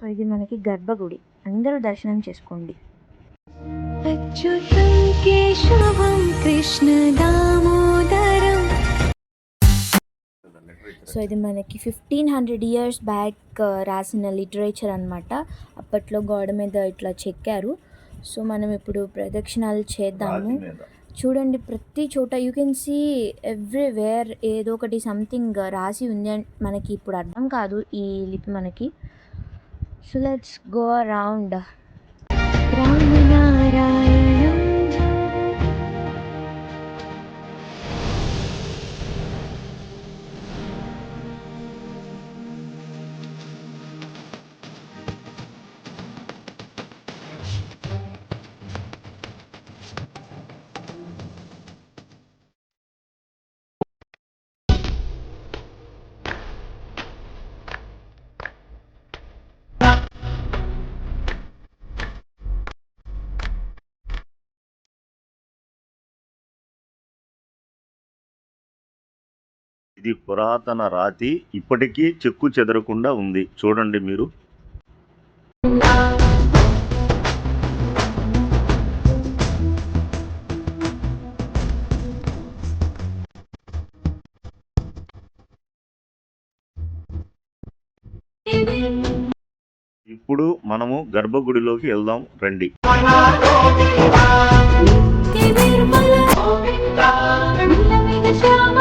So ఇది మనకి గర్భగుడి, అందరూ దర్శనం చేసుకోండి. అచ్యుతం కేశవం కృష్ణ దామోదరం. సో ఇది మనకి 1500 years బ్యాక్ రాసిన లిటరేచర్ అనమాట. అప్పట్లో గోడ మీద ఇట్లా చెక్కారు. సో మనం ఇప్పుడు ప్రదక్షిణాలు చేద్దాము. చూడండి, ప్రతి చోట యూ కెన్ సీ ఎవ్రీవేర్ ఏదో ఒకటి సంథింగ్ రాసి ఉంది. అండ్ మనకి ఇప్పుడు అర్థం కాదు ఈ లిపి మనకి. So let's go around. Ramanarayanam ఇది పురాతన రాతి, ఇప్పటికీ చెక్కు చెదరకుండా ఉంది. చూడండి మీరు. ఇప్పుడు మనము గర్భగుడిలోకి వెళ్దాం రండి. నిర్మల గోవింద నీలమేఘ శ్యామ